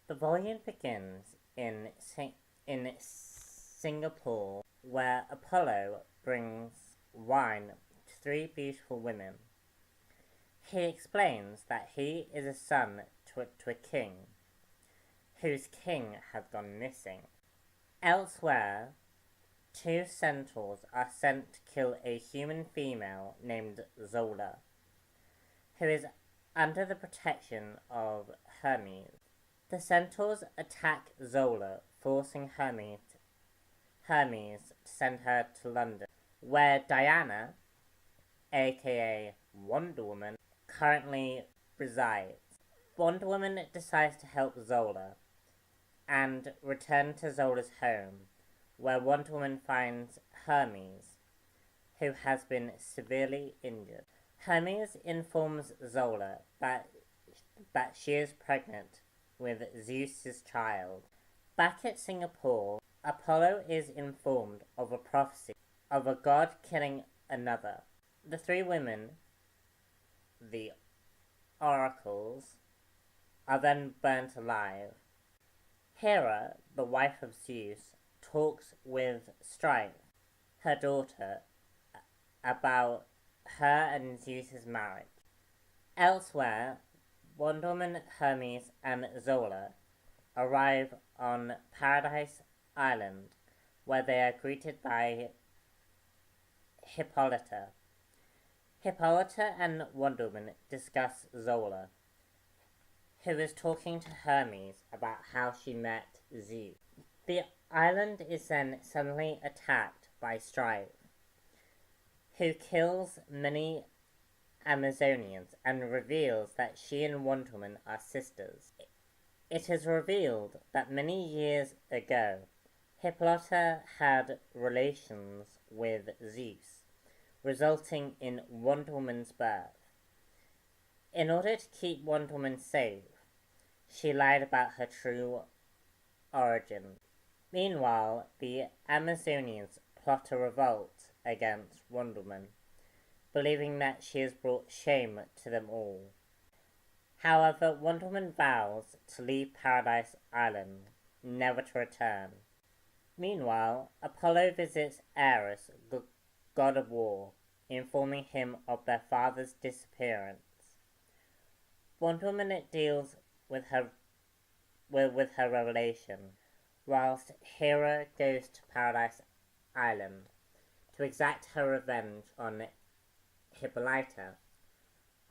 The volume begins in Singapore, where Apollo brings wine to three beautiful women. He explains that he is a son to a king, whose king has gone missing. Elsewhere, two centaurs are sent to kill a human female named Zola, who is under the protection of Hermes. The centaurs attack Zola, forcing Hermes to send her to London, where Diana, aka Wonder Woman, currently resides. Wonder Woman decides to help Zola and return to Zola's home, where Wonder Woman finds Hermes, who has been severely injured. Hermes informs Zola that she is pregnant with Zeus's child. Back at Singapore, Apollo is informed of a prophecy of a god killing another. The three women, the oracles, are then burnt alive. Hera, the wife of Zeus, talks with Strife, her daughter, about her and Zeus's marriage. Elsewhere, Wonder Woman, Hermes, and Zola arrive on Paradise Island, where they are greeted by Hippolyta. Hippolyta and Wonder Woman discuss Zola, who is talking to Hermes about how she met Zeus. The island is then suddenly attacked by Strife, who kills many Amazonians and reveals that she and Wonder Woman are sisters. It is revealed that many years ago, Hippolyta had relations with Zeus, resulting in Wonder Woman's birth. In order to keep Wonder Woman safe, she lied about her true origin. Meanwhile, the Amazonians plot a revolt against Wonder Woman, believing that she has brought shame to them all. However, Wonder Woman vows to leave Paradise Island, never to return. Meanwhile, Apollo visits Ares, the god of war, informing him of their father's disappearance. Wonder Woman deals with her revelation, whilst Hera goes to Paradise Island to exact her revenge on Hippolyta.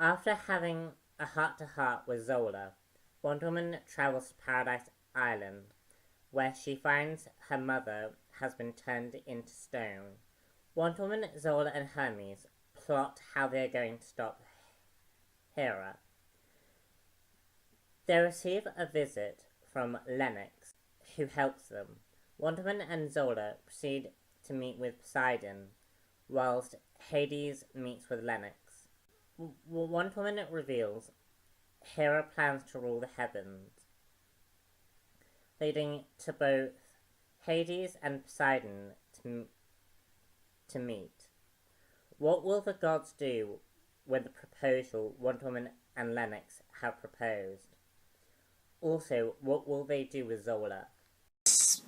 After having a heart-to-heart with Zola, Wonder Woman travels to Paradise Island, where she finds her mother has been turned into stone. Wonder Woman, Zola, and Hermes plot how they are going to stop Hera. They receive a visit from Lennox, who helps them. Wonder Woman and Zola proceed to meet with Poseidon, whilst Hades meets with Lennox. Wonder Woman reveals Hera plans to rule the heavens, leading to both Hades and Poseidon to meet. What will the gods do with the proposal Wonder Woman and Lennox have proposed? Also, what will they do with Zola?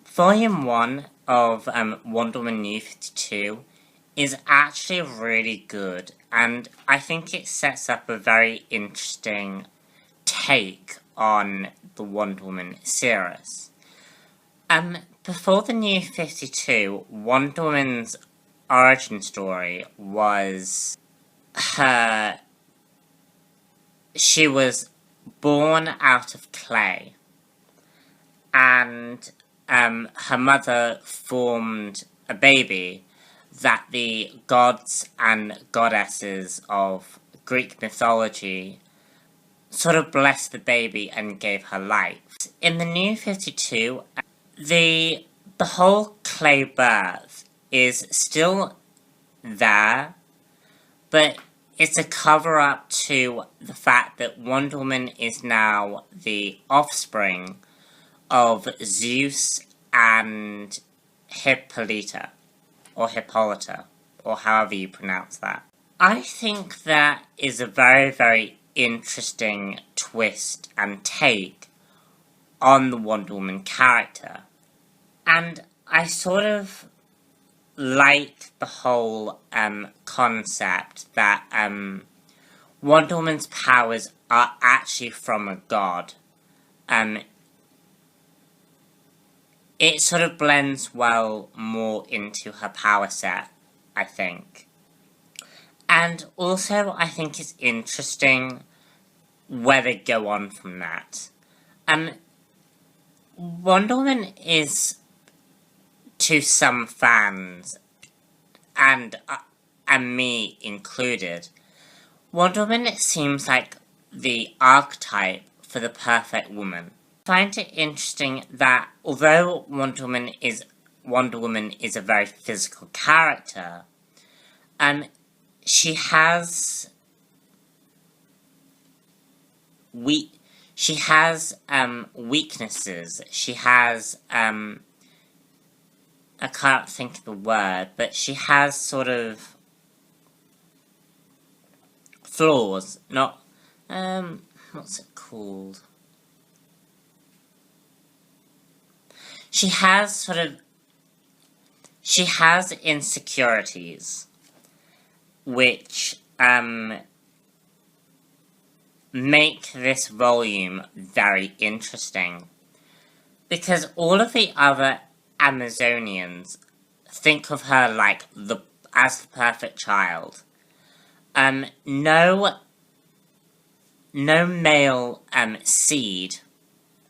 Volume 1 of Wonder Woman New 52 is actually really good, and I think it sets up a very interesting take on the Wonder Woman series. Before the New 52, Wonder Woman's origin story was she was born out of clay, and her mother formed a baby that the gods and goddesses of Greek mythology sort of blessed the baby and gave her life. In the New 52, the whole clay birth is still there, but it's a cover-up to the fact that Wonder Woman is now the offspring of Zeus and Hippolyta, or however you pronounce that. I think that is a very, very interesting twist and take on the Wonder Woman character. And I sort of like the whole concept that Wonder Woman's powers are actually from a god. It sort of blends well more into her power set, I think. And also, I think it's interesting where they go on from that. Wonder Woman is, to some fans, and me included, Wonder Woman seems like the archetype for the perfect woman. I find it interesting that although Wonder Woman is a very physical character, she has weaknesses. She has I can't think of the word, but she has sort of flaws. Not what's it called? She has insecurities, which make this volume very interesting, because all of the other Amazonians think of her as the perfect child. No male seed,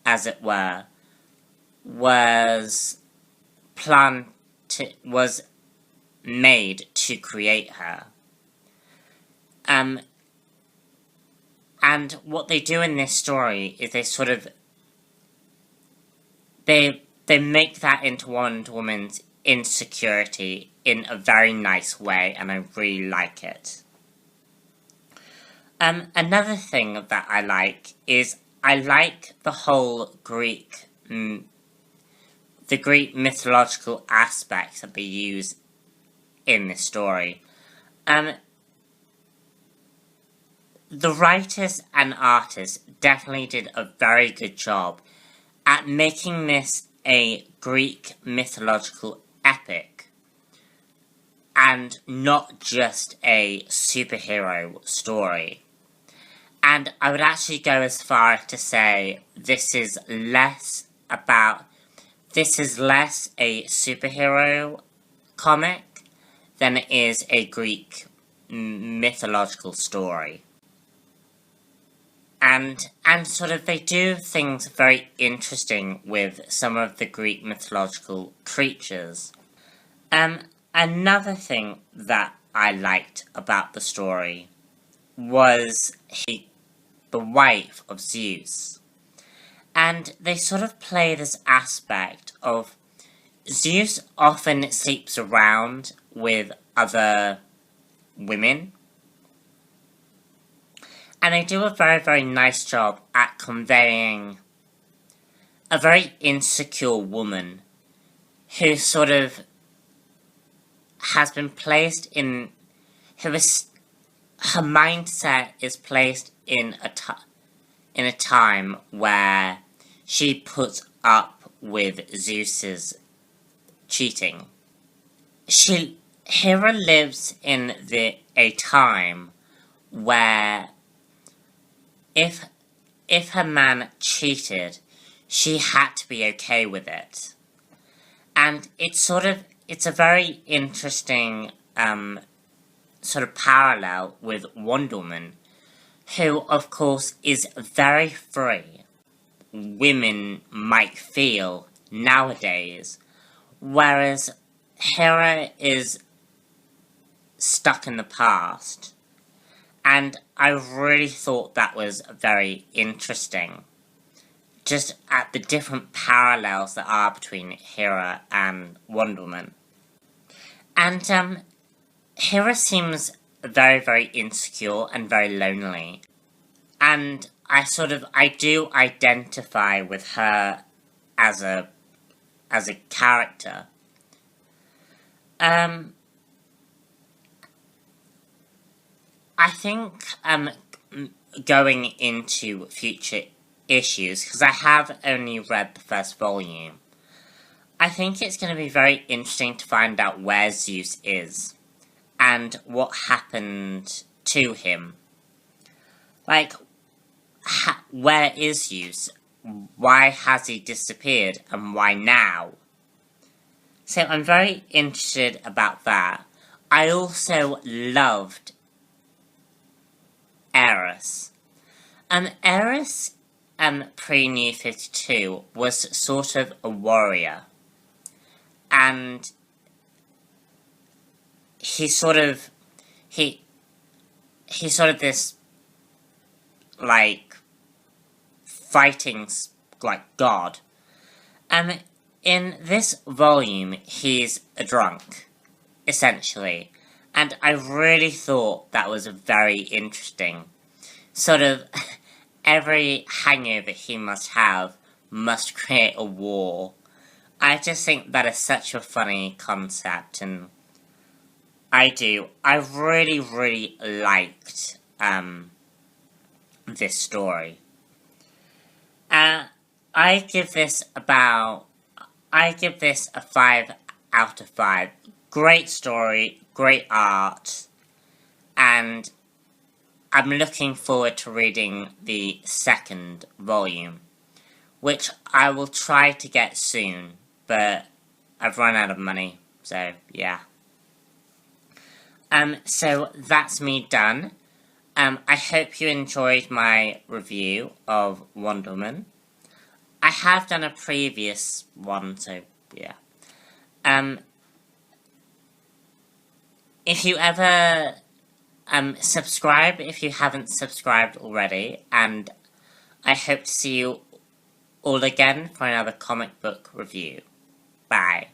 as it were, was made to create her. And what they do in this story is they make that into Wonder Woman's insecurity in a very nice way, and I really like it. Another thing that I like is I like the whole Greek mythological aspects that they use in this story. The writers and artists definitely did a very good job at making this a Greek mythological epic, and not just a superhero story. And I would actually go as far as to say this is less a superhero comic than it is a Greek mythological story. And they do things very interesting with some of the Greek mythological creatures. Another thing that I liked about the story was the wife of Zeus. And they play this aspect of Zeus often sleeps around with other women. And they do a very, very nice job at conveying a very insecure woman who has been placed in, her mindset is placed in a time where she puts up with Zeus's cheating. Hera lives in a time where if her man cheated, she had to be okay with it. And it's a very interesting parallel with Wonder Woman, who, of course, is very free. Women might feel nowadays, whereas Hera is stuck in the past. And I really thought that was very interesting. Just at the different parallels that are between Hera and Wonder Woman. And Hera seems very, very insecure and very lonely. And I do identify with her as a character. I think going into future issues, because I have only read the first volume. I think it's going to be very interesting to find out where Zeus is, and what happened to him. Like, where is Zeus? Why has he disappeared, and why now? So I'm very interested about that. I also loved Eris. Eris, pre-New 52, was sort of a warrior. And he's sort of this, like, fighting, like, god. In this volume, he's a drunk, essentially. And I really thought that was very interesting. Sort of, every hangover he must have must create a war. I just think that is such a funny concept, and I really, really liked, this story. I give this a 5 out of 5. Great story, great art, and I'm looking forward to reading the second volume, which I will try to get soon, but I've run out of money, so yeah. So that's me done. I hope you enjoyed my review of Wonder Woman. I have done a previous one, so yeah. If you ever, subscribe if you haven't subscribed already, and I hope to see you all again for another comic book review. Bye.